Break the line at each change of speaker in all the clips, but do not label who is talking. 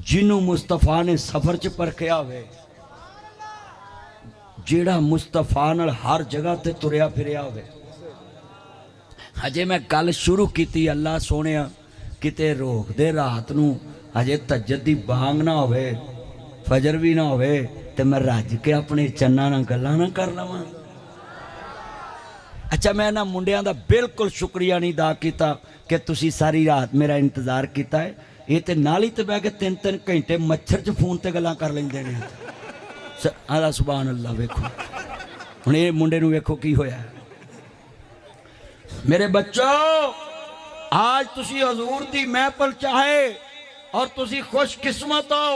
جنوں مصطفیٰ نے سفر چ پرکھیا ہوئے، جیڑا مصطفیٰ نال ہر جگہ تے تریا پھریا ہوئے. ہجے میں گل شروع کیتی اللہ سونیا کتے روک دے رات نو، ہجے تہجد دی بانگ نہ ہوئے فجر بھی نہ ہوئے تے میں رج کے اپنے چنا نہ گلاں نہ کر لواں. اچھا میں نہ منڈیاں دا بالکل شکریہ نہیں ادا کیتا کہ تسی ساری رات میرا انتظار کیتا ہے. یہ تے نالی تے بہ کے 3-3 گھنٹے مچھر چ فون تے گلاں کر لیندے نے. اللہ سبحان اللہ. ویکھو ہن یہ منڈے نو ویکھو کی ہویا ہے. میرے بچوں آج تسی حضور دی محفل چاہے اور تسی خوش قسمت ہو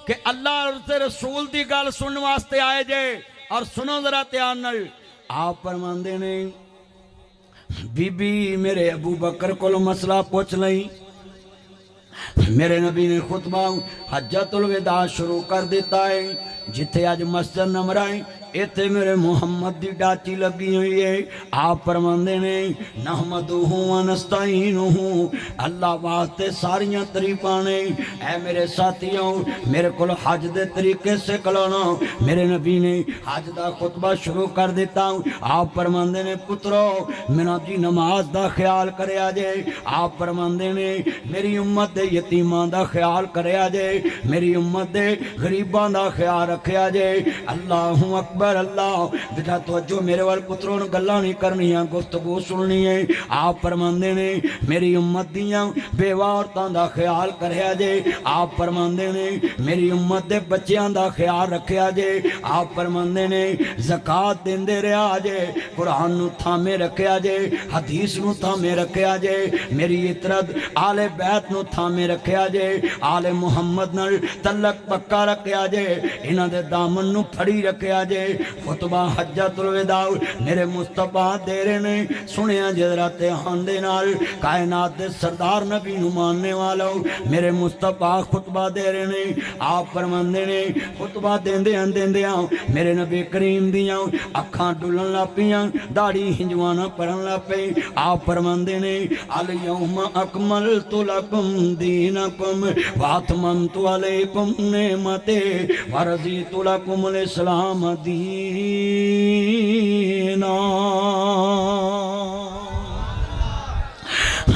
کہ اللہ اور رسول دی گل سنن واسطے آئے جے. اور سنو ذرا دھیان نال. آپ فرماندے نے بی بی میرے ابو بکر کو مسئلہ پوچھ لئی. میرے نبی نے خطبہ حجۃ الوداع شروع کر دیتا ہے. جتھے آج مسجد نمبر آئیں ایتھے میرے محمد دی ڈاچی لگی ہوئی ہے. آپ فرماندے نے نحمدہ و نستعینہ، اللہ واسطے ساریاں تعریفاں نے. اے میرے ساتھیوں میرے کول حج دے طریقے سے کلانا. میرے نبی نے حج دا خطبہ شروع کر دیتا. آپ فرماندے نے پترو میرا جی نماز دا خیال کریا جے. آپ فرماندے نے میری امت دے یتیماں دا خیال کریا جے، میری امت دے غریباں دا خیال رکھیا جے. اللہ اکبر. اللہ بیٹا توجہ میرے وال پتروں گلاں نہیں کرنیاں، گفتگو سننی ہے. آپ فرماندے نے میری امت دیاں بیوہ عورتاں دا خیال کریا جے. آپ فرماندے نے میری امت دے بچیاں دا خیال رکھیا جے. آپ فرماندے نے زکات دیندے رہیا جے، قرآن نو تھامے رکھیا جے، حدیث نو تھامے رکھیا جے، میری اطرد آل بیت نو تھامے رکھیا جے، آل محمد نال تعلق پکا رکھیا جے، انہاں دے دامن نو پھڑی رکھیا جے. خطبہ حجۃ الوداع میرے مصطفیٰ دے رہے نے. سنیا جذرا دھیان دے نال کائنات دے سردار نبی نو ماننے والو میرے مصطفیٰ خطبہ دے رہے نے. آپ فرماندے نے خطبہ دیندیاں دیندیاں میرے نبی کریم دیاں اکھاں ڈلن لگ پیاں، داڑھی ہنجوانا پڑن لگ پئی. آپ فرماندے نے الیوم اکملت لکم دینکم واتممت علیکم نعمتی ورضیت لکم الاسلام دینا.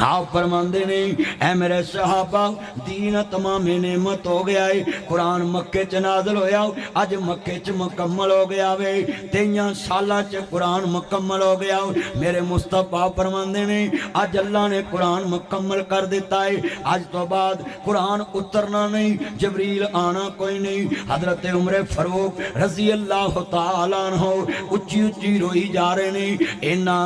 آپ فرماندے نہیں اے میرے صحابہ دین تمام نعمت ہو گیا ہے. قرآن مکے چ نازل ہویا، اج مکے چ مکمل ہو گیا وے. 23 سالاں چ قرآن مکمل ہو گیا. میرے مصطفیٰ فرماندے نے اج اللہ نے قرآن مکمل کر دیتا ہے. اج تو بعد قرآن اترنا نہیں، جبریل آنا کوئی نہیں. حضرت عمر فاروق رضی اللہ تعالیٰ عنہ اچھی اچھی روئی جا رہے نے. اینا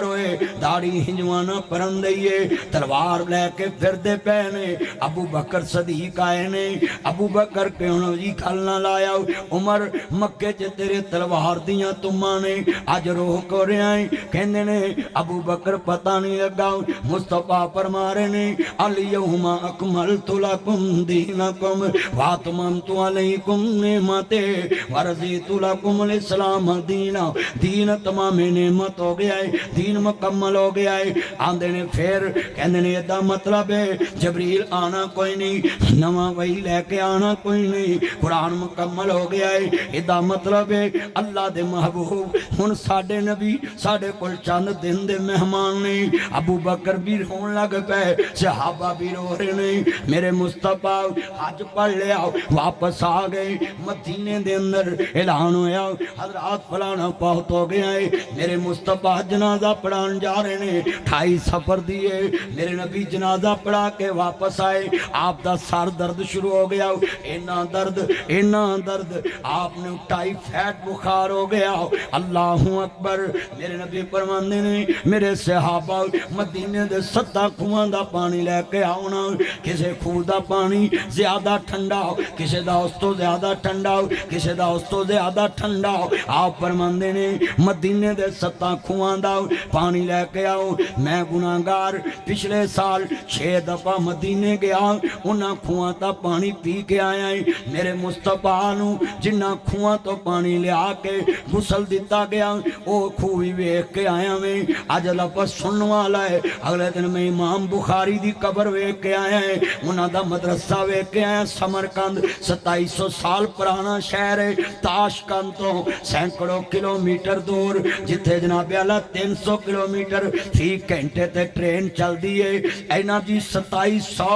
روئے داڑھی ہنجوانا پرن دئیے، تلوار لے کے پھردے پہنے. ابو بکر صدیق آئے نے. ابو بکر کیوں جی کھل نہ لایا؟ عمر مکے چ تیرے تلوار دیاں تمہاں نے اج روح کو رہے ہیں. کہندے نے ابو بکر پتہ نہیں لگا. مصطفیٰ فرما رہے نے الیوم اکملت لکم دینکم واتممت علیکم نعمتی ورضیت لکم الاسلام دینا. دین تمام نعمت ہو گیا ہے، دین مکمل ہو گیا ہے. آندے نے پھر کہندے نے دا مطلب ہے جبریل آنا کوئی نہیں، نواں وحی لے کے آنا کوئی نہیں، قرآن مکمل ہو گیا ہے. ادا مطلب ہے اللہ دے محبوب ہن ساڈے نبی ساڈے کول چند دن دے مہمان نے. ابو بکر بھی رون لگ پے، صحابہ بھی رو رہے نے. میرے مصطفیٰ حج پڑھ لیا واپس آ گئے. مدینے دے اندر اعلان ہویا حضرات فلانا فوت ہو گیا ہے. میرے مصطفیٰ جنازہ پڑھان جا رہے نے. 28 سفر دیے میرے نبی جنازہ پڑھا کے واپس آئے. آپ دا سر درد شروع ہو گیا، اینا درد آپ نے 28 بخار ہو گیا. اللہ اکبر. میرے نبی فرماندے نے میرے صحابہ مدینے دے 7 کھواں دا پانی لے کے آؤنا. کسے کھو دا پانی زیادہ ٹھنڈا، کسے دا اس تو زیادہ ٹھنڈا، کسے دا اس تو زیادہ ٹھنڈا. آپ فرماندے نے مدینے دے 7 کھواں دا پانی لے کے آؤ. میں गुनाहगार पिछले साल 6 दफा मदीने गया उन्हां खूहां दा पानी पी के आया है मेरे मुस्तफा नूं जिन्ना खूहां तो पानी लिया के गुसल दिता गया वो खूह भी वेख के आया मैं अज लफ्ज़ सुनने वाला है अगले दिन मैं इमाम बुखारी दी कबर वेख के आया है उन्हां दा मदरसा वेख के आया समरकंद 2700 साल पुराना शहर है ताशकंद तो सैकड़ों किलोमीटर दूर जिथे जनाब आला 300 किलोमीटर फी घंटे ते ट्रेन चलती है इन्हां दी 2700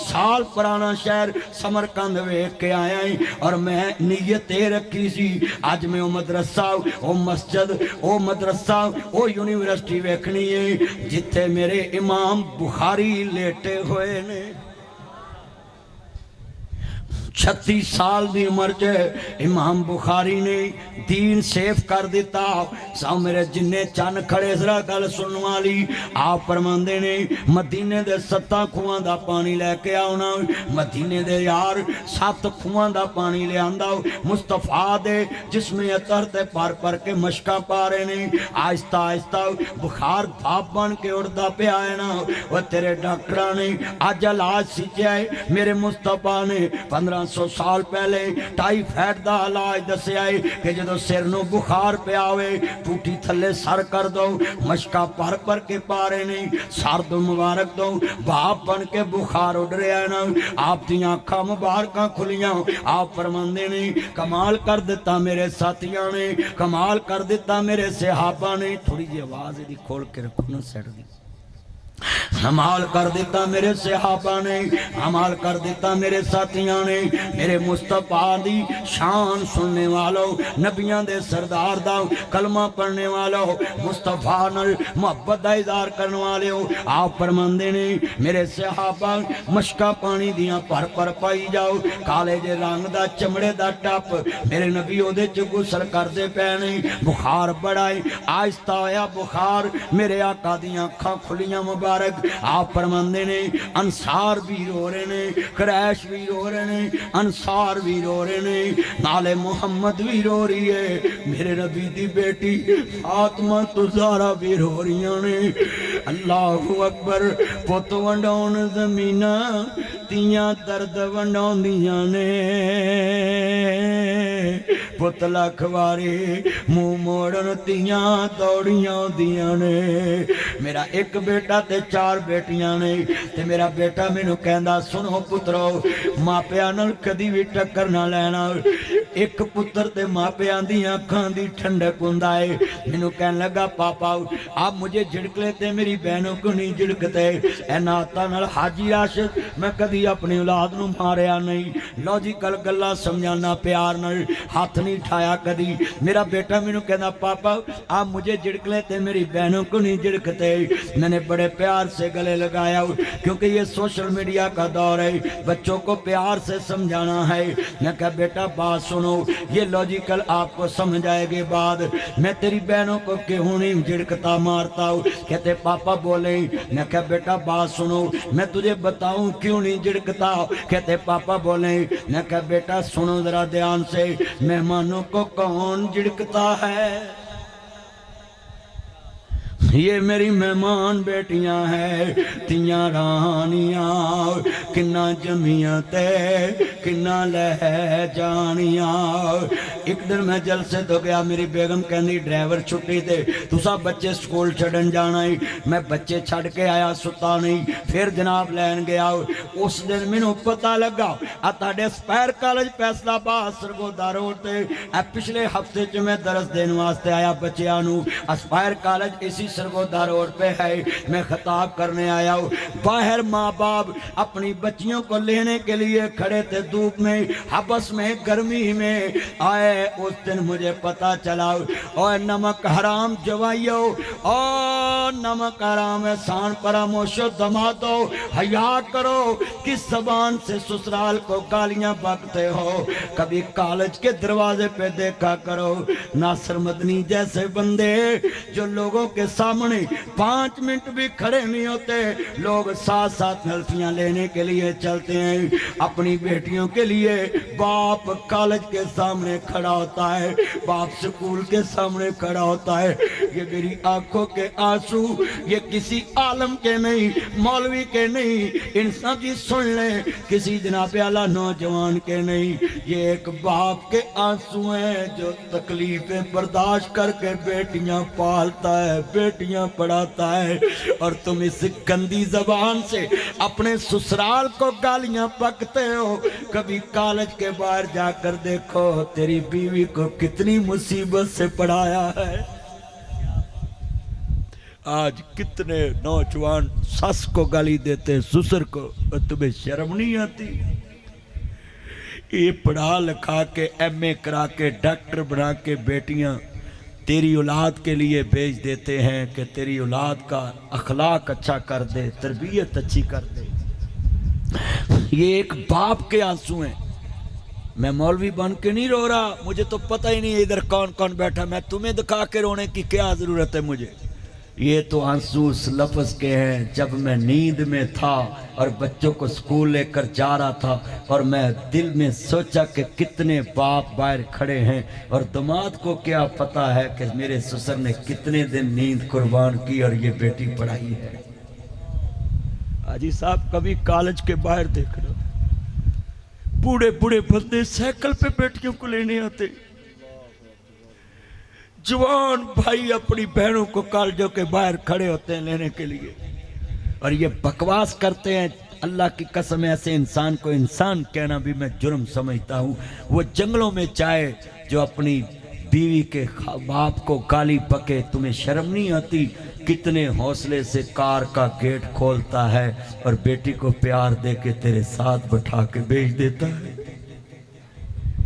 साल पुराना शहर समरकंद वेख के आया है और मैं नीयत ये रखी सी अज मैं वो मदरसा वो मस्जिद वो मदरसा वो यूनिवर्सिटी वेखनी है जिथे मेरे इमाम बुखारी लेटे हुए ने 36 साल की उम्र च इमाम बुखारी ने दीन सेफ कर दिता सब मेरे जिन्ने चन खड़े सरा गल सुनने वाली आप फरमांदे ने मदीने दे 7 खूहां दा पानी लैके आउणा मदीने दे यार 7 खूहां दा पानी लिआंदा मुस्तफा दे जिस्मे अतर ते पर के मशका पा रहे ने आहिस्ता आहिस्ता बुखार भाप बन के उड़दा पिया है ना वो तेरे डॉक्टरां ने अज इलाज सीखिया है मेरे मुस्तफा ने 1500 साल पहले टाइफाइड का इलाज दसिया है कि जो सिर नूं बुखार पिया होवे टूटी थले सर कर दो मशका पर के पा रहे ने सर तो मुबारक दो भाप बन के बुखार उड़ रहा है ना आप दी अखां मुबारक खुलियां आप फरमांदे ने कमाल कर दिता मेरे साथियों ने कमाल कर दिता मेरे सहाबा ने थोड़ी जी आवाज इहदी खोल के रखो ना सेट दी हमाल कर दिता मेरे सहाबा ने हमाल कर दिता मेरे साथियों ने मेरे मुस्तफा दी शान सुनने वालों नबियां दे सरदार दा कलमा पढ़ने वालों मुस्तफा नाल मोहब्बत दा इज़हार करने वाले आप फरमांदे ने मेरे सहाबा मशका पानी दियां पर पाई जाओ काले जे रंग दा चमड़े दा टप मेरे नबी ओदे च गुसल करदे पे ने बुखार बड़ा है आहिस्ता होया बुखार मेरे आका दियां अखां खुलियां मुबारक आप फरमांदे ने अंसार भी रो रहे ने क्रैश भी रो रहे ने अंसार भी रो रहे ने नाले मुहम्मद भी रो रही है मेरे नबी दी बेटी फातिमा तुज़ारा भी रो रही ने अल्लाहु अकबर पुत वंडाउण ज़मीना तियां दर्द वंडाउंदियां ने पुत लख वारी मुंह मोड़न तियां दौड़ियां आउंदियां ने मेरा एक बेटा ते 4 बेटियां ने ते मेरा बेटा मैनू कहंदा सुनो पुत्रो मापियां नाल कदी भी टक्कर ना लेना एक पुत्र ते मापियां दी अखां दी ठंडक हुंदा है मैनू कहन लगा पापा आप मुझे झिड़कले ते मेरी बहनों को नहीं झिड़कते ए नाता नाल हाजी राशिद मैं कदी अपनी औलाद नू मारिया नहीं लॉजिकल गल्लां समझाना प्यार नाल हाथ नहीं उठाया कदी मेरा बेटा मैनू कहंदा पापा आप मुझे झिड़कले ते मेरी बहनों को नहीं झिड़कते मैंने बड़े प्यार से गले लगाया क्योंकि ये सोशल मीडिया का दौर है बच्चों को प्यार से समझाना है मैं कहा बेटा बात सुनो ये लॉजिकल आपको समझ आएगी बाद मैं तेरी बहनों को क्यों नहीं झिड़कता मारता हूँ कहते पापा बोले मैं कहा बेटा बात सुनो मैं तुझे बताऊं क्यों नहीं झिड़कता कहते पापा बोले मैं कहा बेटा सुनो जरा ध्यान से मेहमानों को कौन झिड़कता है ये मेरी मेहमान बेटियां हैं तियां रानियां किन्ना जमियां ते किन्ना लह जानियां एक दिन मैं जलसे तो गया मेरी बेगम कहनी ड्राइवर छुट्टी ते तुसा बच्चे स्कूल छड़न जाना है मैं बच्चे छड़ के आया सुता नहीं फिर जनाब लैन गया उस दिन मैनू पता लगा आ तुहाडे spare college Faisalabad Sargodha road ते पिछले हफ्ते च मैं दरस देने वास्ते आया बच्चियां नू स्पैर कॉलेज इसी सरगोदा रोड पे है मैं खिताब करने आया हूँ बाहर माँ बाप अपनी बच्चियों को लेने के लिए खड़े थे धूप में हबस में गर्मी में आए उस दिन मुझे पता चला और नमक हराम जवाइयो और नमक हराम एहसान परामोशो दमा दो हया करो किस जबान से ससुराल को गालियां बकते हो कभी कॉलेज के दरवाजे पे देखा करो नासिर मदनी जैसे बंदे जो लोगों के सामने 5 मिनट भी खड़े नहीं होते लोग साथ साथ सेल्फियां लेने के लिए चलते हैं अपनी बेटियों के लिए बाप कॉलेज के सामने खड़ा होता है बाप स्कूल के सामने खड़ा होता है ये मेरी आंखों के आंसू, ये किसी आलम के नहीं, मौलवी के नहीं, इंसान जी सुन ले, किसी जनाब आला नौजवान के नहीं, ये एक बाप के आंसू हैं जो तकलीफें बर्दाश्त करके बेटियां पालता है, बेटियां पढ़ाता है। और तुम इस गंदी जबान से अपने ससुराल को गालियां बकते हो। कभी कॉलेज के बाहर जाकर देखो तेरी बीवी को कितनी मुसीबत से पढ़ाया है। आज कितने नौजवान सस को गाली देते, ससुर को, और तुम्हें शर्म नहीं आती? ये पढ़ा लिखा के एमए करा के डॉक्टर बना के बेटियां तेरी औलाद के लिए भेज देते हैं कि तेरी औलाद का अखलाक अच्छा कर दे, तरबियत अच्छी कर दे। ये एक बाप के आंसू हैं। मैं मौलवी बन के नहीं रो रहा, मुझे तो पता ही नहीं इधर कौन कौन बैठा, मैं तुम्हें दिखा के रोने की क्या जरूरत है मुझे। ये तो आंसू उस लफ्ज के हैं जब मैं नींद में था और बच्चों को स्कूल लेकर जा रहा था और मैं दिल में सोचा कि कितने बाप बाहर खड़े हैं और दामाद को क्या पता है कि मेरे ससुर ने कितने दिन नींद कुर्बान की और ये बेटी पढ़ाई है। हाजी साहब कभी कॉलेज के बाहर देख रहे, बूढ़े बूढ़े बंदे साइकिल पे बेटियों को लेने आते, जवान भाई अपनी बहनों को कॉलेजों के बाहर खड़े होते हैं लेने के लिए, और ये बकवास करते हैं। अल्लाह की कसम, ऐसे इंसान को इंसान कहना भी मैं जुर्म समझता हूँ। वो जंगलों में जाए जो अपनी बीवी के बाप को गाली पके, तुम्हें शर्म नहीं आती? कितने हौसले से कार का गेट खोलता है और बेटी को प्यार दे के तेरे साथ बैठा के भेज देता है।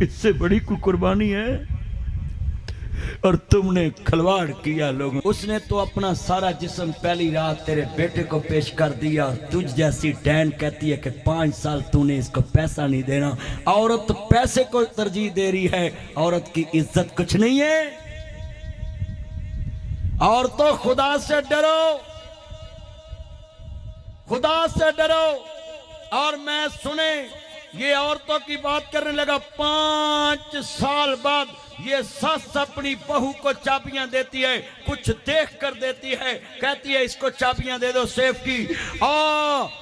इससे बड़ी कोई कुर्बानी है? और तुमने खिलवाड़ किया लोगों। उसने तो अपना सारा जिस्म पहली रात तेरे बेटे को पेश कर दिया। तुझ जैसी डैन कहती है कि 5 साल तूने इसको पैसा नहीं देना। औरत तो पैसे को तरजीह दे रही है, औरत की इज्जत कुछ नहीं है। और तो खुदा से डरो, खुदा से डरो। और मैं सुने ये औरतों की बात करने लगा, 5 साल बाद ये सस अपनी बहू को चाबियां देती है, कुछ देख कर देती है, कहती है इसको चाबियां दे दो सेफ की।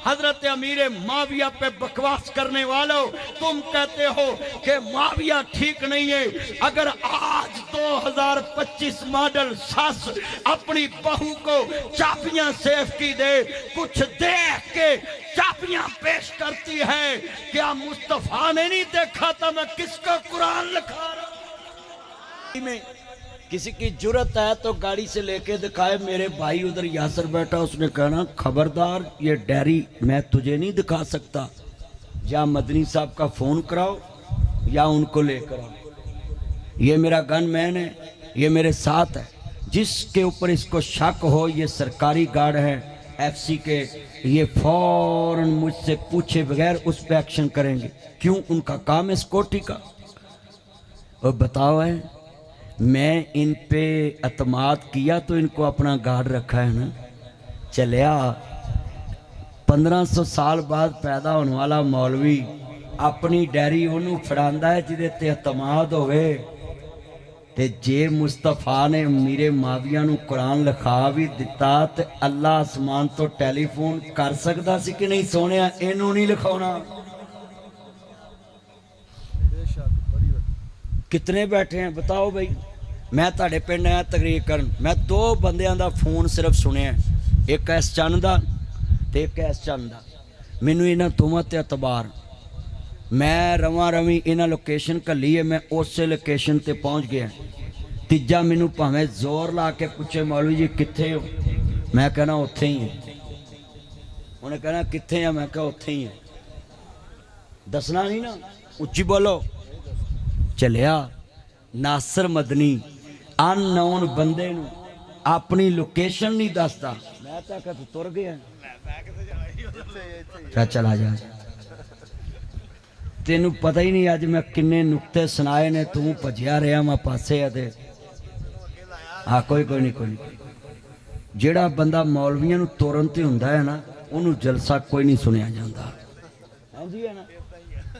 हजरत अमीर माविया पे बकवास करने वालों, तुम कहते हो कि माविया ठीक नहीं है। अगर आज 2025 मॉडल सस अपनी बहू को चाबियां सेफ की दे, कुछ देख के चाबियां पेश करती है, क्या मुस्तफा ने नहीं देखा था मैं किसको कुरान लिखा रहा? में किसी की जुर्रत है तो गाड़ी से लेके दिखाए। मेरे भाई उधर यासर बैठा, उसने कहना खबरदार ये डायरी मैं तुझे नहीं दिखा सकता, या मदनी साहब का फोन कराओ या उनको लेकर आओ। ये मेरा गन मैन है, ये मेरे साथ है। जिसके ऊपर इसको शक हो ये सरकारी गार्ड है FC के, ये फौरन मुझसे पूछे बगैर उस पर एक्शन करेंगे। क्यों? उनका काम है सिक्योरिटी का। और बताओ है मैं इन पे अतमाद किया तो इनको अपना गार्ड रखा है ना। चलिया 1500 साल बाद पैदा होने वाला मौलवी अपनी डायरी उन्होंने फड़ांदा है जिदे ते अतमाद होवे। ते जे मुस्तफा ने मेरे माविया नू कुरान लिखा भी दिता ते अल्लाह आसमान तो टेलीफोन कर सकता सी कि नहीं? सोनिया इनू नहीं लिखाउणा। कितने बैठे हैं बताओ भाई। मैं तुहाडे पिंड आया तकरीर करन, मैं 2 बंदियां दा फोन सिर्फ सुनिया, एक इस चंद दा ते एक इस चंद दा। मैनू इन्हां दोवां ते एतबार, मैं रवां रवी इन्हां लोकेशन घल्ली है, मैं उस लोकेशन ते पहुँच गया। तीजा मैनू भावें जोर ला के पूछे मौलवी जी कित्थे हो, मैं कहना उत्थे ही है। उन्हें कहना कित्थे है, मैं कहा उत्थे ही है। दसना नहीं ना, उच्ची बोलो। चलिया नासर मदनी अननोन बंदे नू अपनी लोकेशन नहीं दसदा। मैं तो कद तुर गया, चला जा, तेनू पता ही नहीं अज मैं किन्ने नुक्ते सुनाए ने, तू भजया रहा मैं पासे। हाँ कोई नहीं। जेड़ा बंदा मौलवियां नू तुरन ते हुंदा है ना, उन्होंने जलसा कोई नहीं सुनिया जाता। हाँ जी है ना,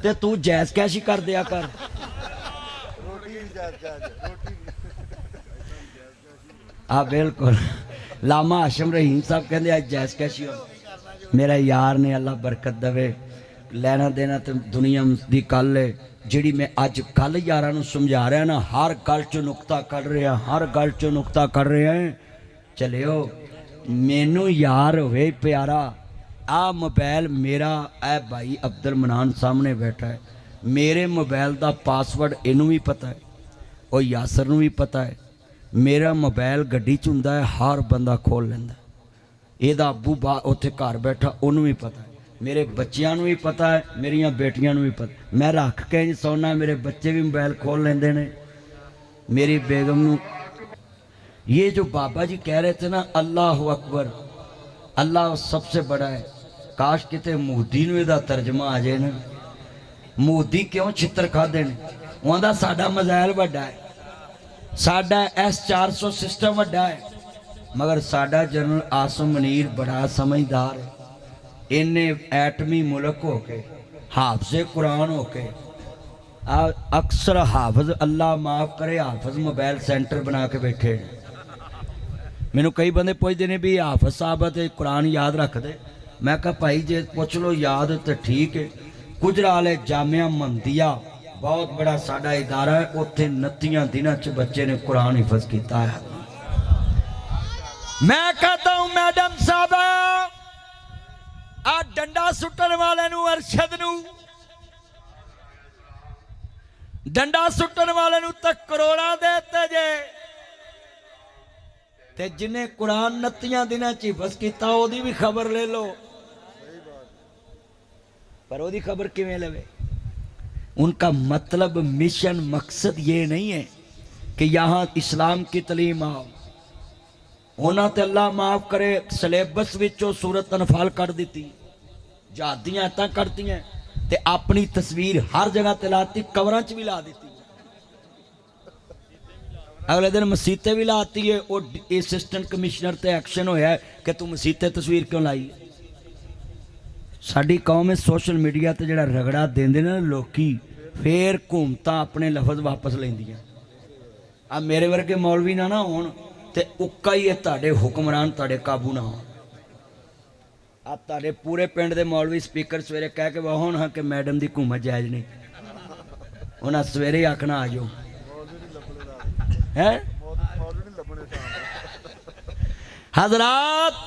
ते तू जैस कैशी कर दिया कर। बिल्कुल लामा हाशम रहीम साहब कहते आज जैस कैसी हो मेरा यार ने अल्लाह बरकत दवे लेना देना तो दुनिया की गल है जी मैं अज कल यारां नूं समझा रहा ना हर गल चो नुकता कढ़ रहा हर गल चो नुकता कढ़ रहा है चलियो मैनू यार होवे प्यारा आ मोबाइल मेरा ए भाई अब्दुल मनान सामने बैठा है मेरे मोबाइल का पासवर्ड इनू भी पता है और यासर नूं भी पता है मेरा मोबाइल गड्डी च हुंदा है हर बंदा खोल लैंदा एदा अबू बा उत्थे घर बैठा उन्होंने भी पता है मेरे बच्चियां नूं भी पता है मेरियां बेटियां नूं भी पता मैं रख के सौना मेरे बच्चे भी मोबाइल खोल लेंदे ने मेरी बेगम नूं ये जो बाबा जी कह रहे थे ना अल्लाह अकबर अल्लाह सबसे बड़ा है काश किते मोदी नूं इहदा तर्जमा आ जाए ना मोदी क्यों छित्र खादे ने उहदा साडा मज़ाइल वड्डा है साडा S400 सिस्टम वड्डा है मगर साडा जनरल आसम मनीर बड़ा समझदार है इन्हें एटमी मुल्क हो के हाफजे कुरान हो के अक्सर हाफज अल्लाह माफ़ करे हाफज मोबाइल सेंटर बना के बैठे मैनू कई बंदे पूछते हैं भी हाफज साहब तो कुरान याद रख दे मैं कहा भाई जे पुछ लो याद तो ठीक है गुजराल जामिया महमदिया बहुत बड़ा साडा इदारा है उत्थे 29 दिनों च बच्चे ने कुरान हिफज किया है मैं कहता हूं मैडम साहब आ डंडा सुटन वाले नू अरशद नू डंडा सुटन वाले नू तक करोड़ा देते जे ते जिन्हें कुरान 29 दिनों च हिफज किया ओदी भी खबर ले लो पर ओदी खबर किवें लवे उनका मतलब मिशन मकसद ये नहीं है कि यहाँ इस्लाम की तलीम आओ उन्होंने तो अल्लाह माफ़ करे सिलेबस विचों सूरत अनफाल कर दी जहादियाँ आयतां करती ते अपनी तस्वीर हर जगह ते लाती कवरां च भी ला दी अगले दिन मसीते भी लाती है वो असिस्टेंट कमिश्नर ते एक्शन होया कि तू मसीते तस्वीर क्यों लाई साडी कौम सोशल मीडिया ते जिहड़ा रगड़ा देंदे ने लोकी फिर घूमता अपने लफज वापस लैंदियां आ मेरे वर्गे मौलवी ना ना होण ते उक्का ही है तुहाडे हुक्मरान तुहाडे काबू ना होण आ तुहाडे पूरे पिंड दे मौलवी स्पीकर सवेरे कह के वाहण हाँ कि मैडम दी घूमत जायज़ नहीं उन्हां सवेरे आखना आ जाओ है हजरात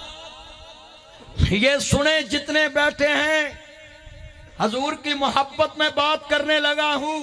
ये सुने जितने बैठे हैं हजूर की मोहब्बत में बात करने लगा हूं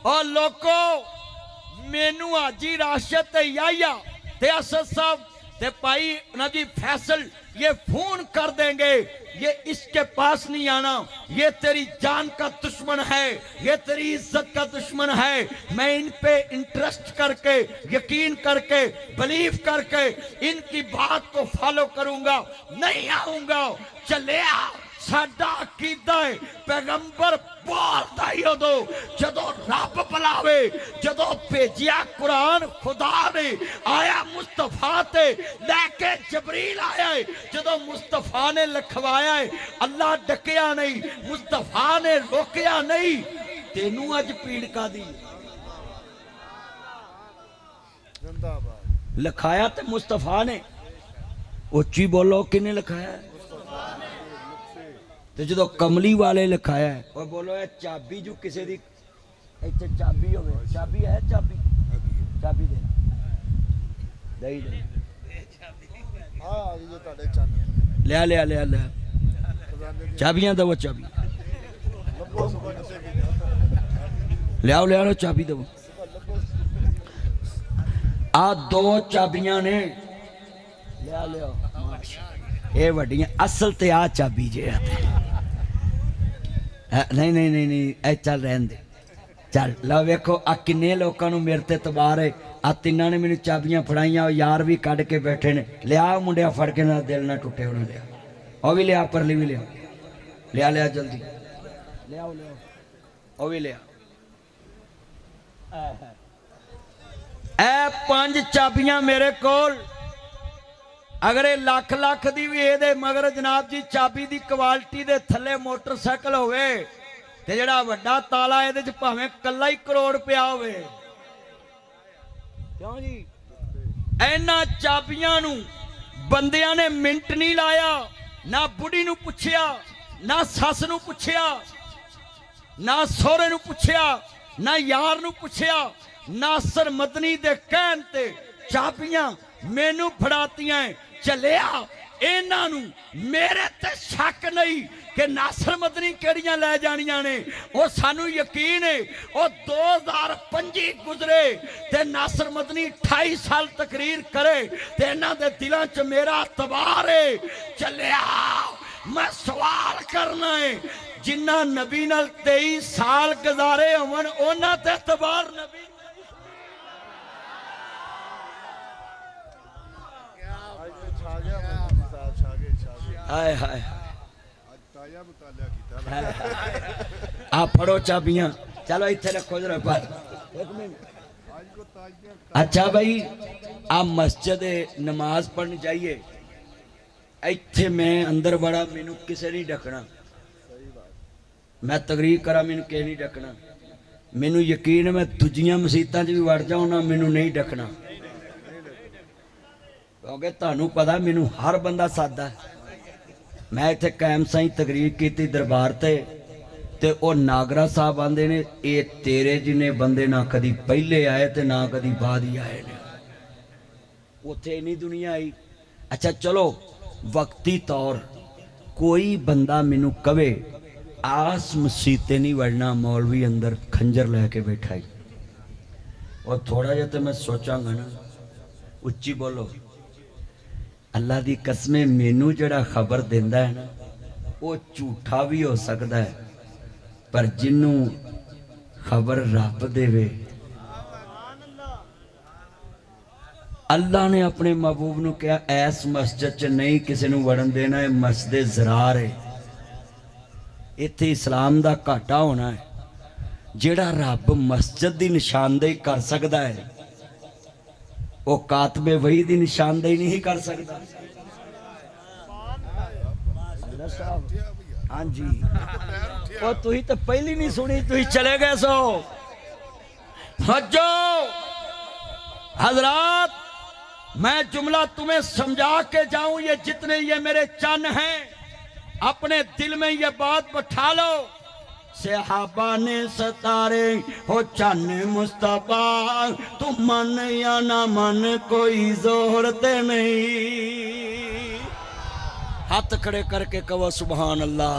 और लोगों मेनू हाजी राशिद ते याया ते असद साहब ते भाई नजी फैसल ये फोन कर देंगे ये इसके पास नहीं आना ये तेरी जान का दुश्मन है ये तेरी इज्जत का दुश्मन है मैं इन पे इंटरेस्ट करके यकीन करके बिलीव करके इनकी बात को फॉलो करूंगा नहीं आऊंगा चले आ साडा अकीदा है पैगंबर बोलदा ही उदों जदों रब बुलावे जदों भेजिया कुरान खुदा ने आया मुस्तफा ते लैके जबरील आया है जदों मुस्तफा ने लिखवाया है अल्लाह डकिया नहीं मुस्तफा ने रोकिया नहीं तेनू अज पीड़ का दी लिखाया तो मुस्तफा ने उच्ची बोलो किने लिखाया तो जो कमली वाले लिखाया है और बोलो ये चाबी जो किसी दी इत्थे चाबी होवे चाबी है चाबी चाबी दे दई दे हां आ गई ਤੁਹਾਡੇ ਚੰਨ ले ले ले ले चाबियां दो चाबी ले आओ चाबी दो आ दो चाबियां ने ले आओ ये वड्डियां असल ते आ चाबी जे नहीं नहीं नहीं नहीं ऐ चल रहन दे चल लो वेखो आ किन्ने लोकां नूं मेरे ते तबार है आ तिन्नां ने मैनूं चाबियां फड़ाइयां यार भी कढ के बैठे ने लिया मुंडिया फड़ के ना दिल ना टुटे होना लिया ओ भी लिया परली भी लिया लिया जल्दी लिया ओ भी लिया ए 5 चाबियां मेरे कोल अगर ये लख लख दी भी ये मगर जनाब जी चाबी दी क्वालिटी दे थले मोटरसाइकिल होवे ते जेड़ा वड्डा ताला ये भावें कल्ला ही करोड़ रुपया होवे क्यों जी ਇਹਨਾਂ ਚਾਬੀਆਂ ਨੂੰ ਬੰਦਿਆਂ ਨੇ ਮਿੰਟ ਨਹੀਂ ਲਾਇਆ, ਨਾ ਬੁੱਢੀ ਨੂੰ ਪੁੱਛਿਆ, ਨਾ ਸੱਸ ਨੂੰ ਪੁੱਛਿਆ, ਨਾ ਸਹੁਰੇ ਨੂੰ ਪੁੱਛਿਆ, ਨਾ ਯਾਰ ਨੂੰ ਪੁੱਛਿਆ। ਨਾਸਰ ਮਦਨੀ ਦੇ ਕਹਿਣ ਤੇ ਚਾਬੀਆਂ ਮੈਨੂੰ ਫੜਾਤੀਆਂ। ਚੱਲਿਆ ਇਹਨਾਂ ਨੂੰ ਮੇਰੇ ਤੇ ਸ਼ੱਕ ਨਹੀਂ ਕਿ ਨਾਸਰ ਮਦਨੀ ਕਿਹੜੀਆਂ ਲੈ ਜਾਣੀਆਂ ਨੇ। ਉਹ ਸਾਨੂੰ ਯਕੀਨ ਹੈ ਉਹ 2025 ਗੁਜ਼ਰੇ ਤੇ ਨਾਸਰ ਮਦਨੀ 28 ਸਾਲ ਤਕਰੀਰ ਕਰੇ ਤੇ ਇਹਨਾਂ ਦੇ ਦਿਲਾਂ 'ਚ ਮੇਰਾ ਇਤਬਾਰ ਹੈ। ਚੱਲਿਆ ਮੈਂ ਸਵਾਲ ਕਰਨਾ ਹੈ, ਜਿਨ੍ਹਾਂ ਨਬੀ ਨਾਲ 23 ਸਾਲ ਗੁਜ਼ਾਰੇ ਹੋਣ ਉਹਨਾਂ ਤੇ ਇਤਬਾਰ ਨਬੀ ਹਾਏ ਹਾਏ ਆ ਫੜੋ ਚਾਬੀਆਂ, ਚਲੋ ਇੱਥੇ ਰੱਖੋ ਜਰਾ ਪਰ। ਅੱਛਾ ਭਾਈ ਆ ਮਸਜਿਦ ਨਮਾਜ਼ ਪੜ੍ਹਨ ਜਾਈਏ, ਇੱਥੇ ਮੈਂ ਅੰਦਰ ਬੜਾ ਮੈਨੂੰ ਕਿਸੇ ਨਹੀਂ ਡੱਕਣਾ, ਮੈਂ ਤਕਰੀਰ ਕਰਾਂ ਮੈਨੂੰ ਕਿਸੇ ਨਹੀਂ ਡੱਕਣਾ। ਮੈਨੂੰ ਯਕੀਨ ਹੈ ਮੈਂ ਦੂਜੀਆਂ ਮਸੀਤਾਂ 'ਚ ਵੀ ਵੜ ਜਾਉਂ ਨਾ ਮੈਨੂੰ ਨਹੀਂ ਡੱਕਣਾ, ਕਿਉਂਕਿ ਤੁਹਾਨੂੰ ਪਤਾ ਮੈਨੂੰ ਹਰ ਬੰਦਾ ਸਾਦਾ। ਮੈਂ ਇੱਥੇ ਕਾਇਮ ਸਾਈਂ ਤਕਰੀਰ ਕੀਤੀ ਦਰਬਾਰ ਤੇ ਉਹ ਨਾਗਰਾ ਸਾਹਿਬ ਆਂਦੇ ਨੇ ਇਹ ਤੇਰੇ ਜਿੰਨੇ ਬੰਦੇ ਨਾ ਕਦੀ ਪਹਿਲੇ ਆਏ ਤੇ ਨਾ ਕਦੀ ਬਾਅਦ ਹੀ ਆਏ ਨੇ, ਉੱਥੇ ਇੰਨੀ ਦੁਨੀਆ ਆਈ। ਅੱਛਾ ਚਲੋ ਵਕਤੀ ਤੌਰ ਕੋਈ ਬੰਦਾ ਮੈਨੂੰ ਕਵੇ ਆਸ ਮਸੀਤੇ ਨਹੀਂ ਵੜਨਾ, ਮੌਲਵੀ ਅੰਦਰ ਖੰਜਰ ਲੈ ਕੇ ਬੈਠਾ ਹੀ, ਉਹ ਥੋੜਾ ਜਿਹਾ ਤੇ ਮੈਂ ਸੋਚਾਂਗਾ ਨਾ, ਉੱਚੀ ਬੋਲੋ। ਅੱਲਾ ਦੀ ਕਸਮੇ ਮੈਨੂੰ ਜਿਹੜਾ ਖਬਰ ਦਿੰਦਾ ਹੈ ਨਾ ਉਹ ਝੂਠਾ ਵੀ ਹੋ ਸਕਦਾ ਹੈ, ਪਰ ਜਿਹਨੂੰ ਖਬਰ ਰੱਬ ਦੇਵੇ। ਅੱਲਾ ਨੇ ਆਪਣੇ महबूब ਨੂੰ ਕਿਹਾ ਐਸ ਮਸਜਿਦ 'ਚ ਨਹੀਂ ਕਿਸੇ ਨੂੰ ਵੜਨ ਦੇਣਾ, ਇਹ ਮਸਜਿਦ ਜ਼ਰਾਰ ਹੈ, ਇੱਥੇ ਇਸਲਾਮ ਦਾ ਘਾਟਾ ਹੋਣਾ ਹੈ। ਜਿਹੜਾ ਰੱਬ ਮਸਜਿਦ ਦੀ ਨਿਸ਼ਾਨਦੇਹੀ ਕਰ ਸਕਦਾ ਹੈ ਉਹ ਕਾਤਬੇ ਵਹੀ ਦੀ ਨਿਸ਼ਾਨਦੇਹੀ ਨਹੀਂ ਕਰ ਸਕਦਾ। हाँ जी ਉਹ ਤੁਸੀਂ ਤਾਂ ਪਹਿਲੀ ਨਹੀਂ ਸੁਣੀ, ਤੁਸੀਂ ਚਲੇ ਗਏ ਸੋ। हजो हजरात मैं जुमला तुम्हें समझा के जाऊं, ये जितने ये मेरे चन हैं अपने दिल में ये बात बैठा लो। सहाबा ने सतारे हो चन मुस्तफा, तू मन या ना मन कोई जोर ते नहीं। हाथ खड़े करके कहो सुभान अल्लाह।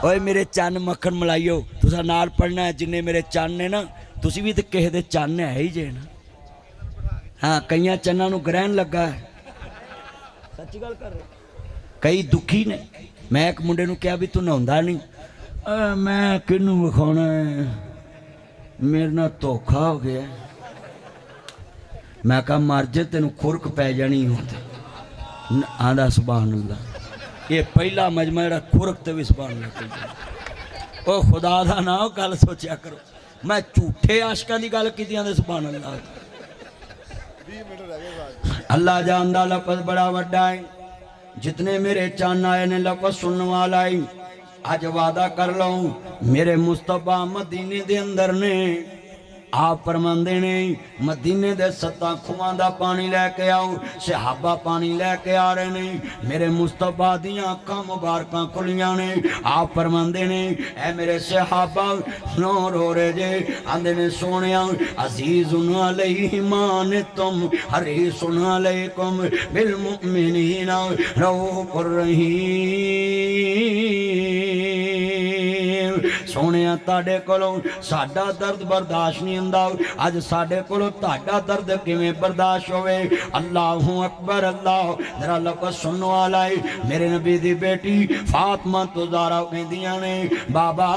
ओए मेरे चन मक्खन मलाइयो, तुसा नाल पढ़ना है जिन्ने मेरे चन ने ना, तुसी भी तो किसी दे चन है ही जे ना। हाँ कई चन्ना नूं ग्रहण लगा है, सच्ची गल कर रहे। कई दुखी ने, मैं एक मुंडे नूं कहा भी तू नहाउंदा नहीं, मैं किनू विखाना है, मेरे नाल धोखा हो गया। मैं कहा मर जे तेनू खुरक पै जानी हो। आंदा सुभान अल्लाह, ये पहला मजमा जरा खुरक ते भी सुभान अल्लाह। ओ खुदा दा ना गल सोचा करो, मैं झूठे आशकां दी गल कीती आंदे सुभान अल्लाह। अल्लाह जानदा लफज बड़ा वड्डा है, जितने मेरे चन आए ने लफज सुनने वाला है। अज वादा कर लो मेरे मुस्तफा मदीने दे अंदर ने, आप फरमांदे ने मदीने दे 7 खुआं दा पानी लैके आओ। सहाबा पानी लैके आ रहे ने, मेरे मुस्तफा दियां अखां मुबारकां खुलियां ने। आप फरमांदे ने ऐ मेरे सहाबा नो रो रहे जे, आंदे ने सोनिया अजीजुन अलैहि मान तुम हरीसुन अलैकुम बिल मुमिनीना रऊफुर रहीम। सोनिया ताडे कोलों साडा दर्द बर्दाश्त नहीं हुंदा, अज साडे कोलों ताडा दर्द किवें बर्दाश्त होवे। अल्लाहु अकबर अल्लाह। जरा लफज सुनने वाला है, मेरे नबी दी बेटी फातिमा तो ज़ारा कहंदियां ने बाबा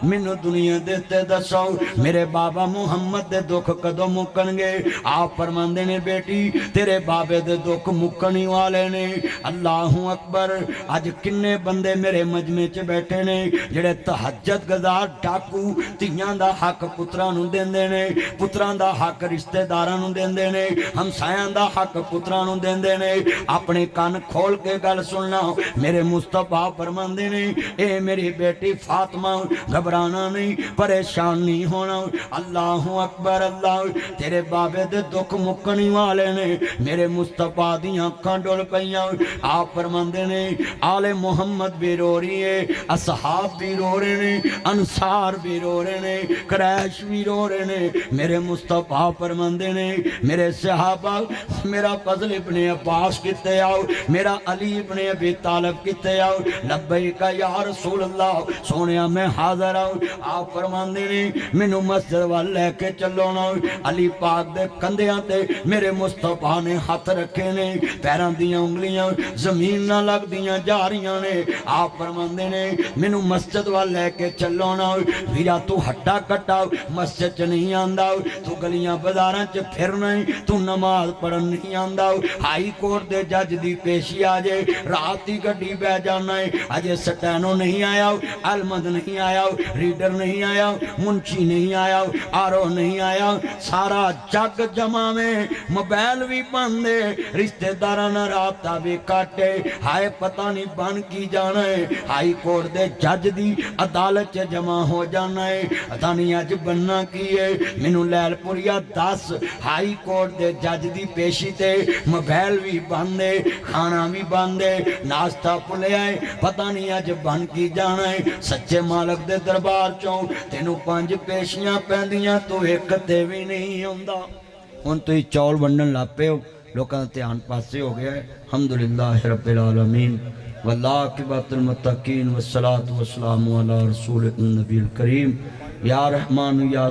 मैनू दुनिया दे ते दसो मेरे बाबा मुहम्मद दे दुख कदों मुक्कणगे। आप फरमांदे ने बेटी तेरे बाबे दे दुख मुक्कण ही वाले ने। अल्लाहु अकबर। अज किन्ने बंदे मेरे मजमे च बैठे ने जेड़े तहज्जुद चोर डाकू ਧੀਆਂ ਦਾ ਹੱਕ ਪੁੱਤਰਾਂ ਨੂੰ ਦਿੰਦੇ ਨੇ, ਪੁੱਤਰਾਂ ਦਾ ਹੱਕ ਰਿਸ਼ਤੇਦਾਰਾਂ ਨੂੰ ਦਿੰਦੇ ਨੇ, ਹਮਸਾਇਆਂ ਦਾ ਹੱਕ ਪੁੱਤਰਾਂ ਨੂੰ ਦਿੰਦੇ ਨੇ। ਆਪਣੇ ਕੰਨ ਖੋਲ ਕੇ ਗੱਲ ਸੁਣਨਾ, ਮੇਰੇ ਮੁਸਤਫਾ ਫਰਮਾਉਂਦੇ ਨੇ ਇਹ ਮੇਰੀ बेटी फातिमा घबराना नहीं, परेशान नहीं होना। अल्लाह अकबर अल्लाह, तेरे बाबे दे दुख मुक्कने वाले ने। मेरे मुस्तफा दी अखां डुल पईयां। आप फरमांदे ने आले मुहम्मद भी रो रही है, असहाब भी रो रहे ने, अंसार भी रो रहे ने, क्रैश भी रो रहे ने। मेरे मुस्तफा फरमांदे ने मेरे सहाबा, मेरा फजल इब्ने अब्बास कित्ते आओ, मेरा अली इब्ने अबी तालिब कित्ते आओ। लब्बैक या रसूल अल्लाह, सोने मैं हाजिर आऊं। आप फरमांदे ने मैनू मस्जिद वाल लैके चलो ना। अली पाक दे कंधियां ते मेरे मुस्तफा ने हाथ रखे ने, पैरां दियां उंगलियां जमीन ना लगदियां जा रही ने। आप फरमांदे ने मैनू मस्जिद वाल लैके चलो ना। वीरा तू हट्टा कट्टा मस्जिद च नहीं आंदा, तू गलियां बाजारां च फिरना, तू नमाज पढ़न नहीं आंदा। हाई कोर्ट दे जज दी पेशी आ जाए, रात दी गड्डी बह जाना है, अजे स्टैनो नहीं आया, अलमद नहीं आया, रीडर नहीं आया, मुंशी नहीं आया, आरो नहीं आया, सारा जग जमा में, मोबाइल भी बंद है, रिश्तेदारां नाल राबता भी काटे। हाय पता नहीं बन की जाना है, हाई कोर्ट दे जज दी अदालत च जमा हो जाना है, पता नहीं अज बनना की है। मैनू लैलपुरिया दस, हाई कोर्ट दे जज दी पेशी ते मोबाइल भी बंद है, खाना भी बंद है, नाश्ता भुलिया है, पता नहीं अज बन की जाना है। सच्चे मालक दे दरबार चों तेनू 5 पेशियां पैंदियां, तू एक ते भी नहीं आउंदा। हुण तुसीं चौल वंडण लग पे हो, लोकां दा ध्यान पासे हो गया है। अल्हम्दुलिल्लाह रब्बिल आलमीन वल्लाकिबतुल मुत्तकीन वस्सलातु वस्सलामु अला रसूलिन नबील करीम। या रहमान या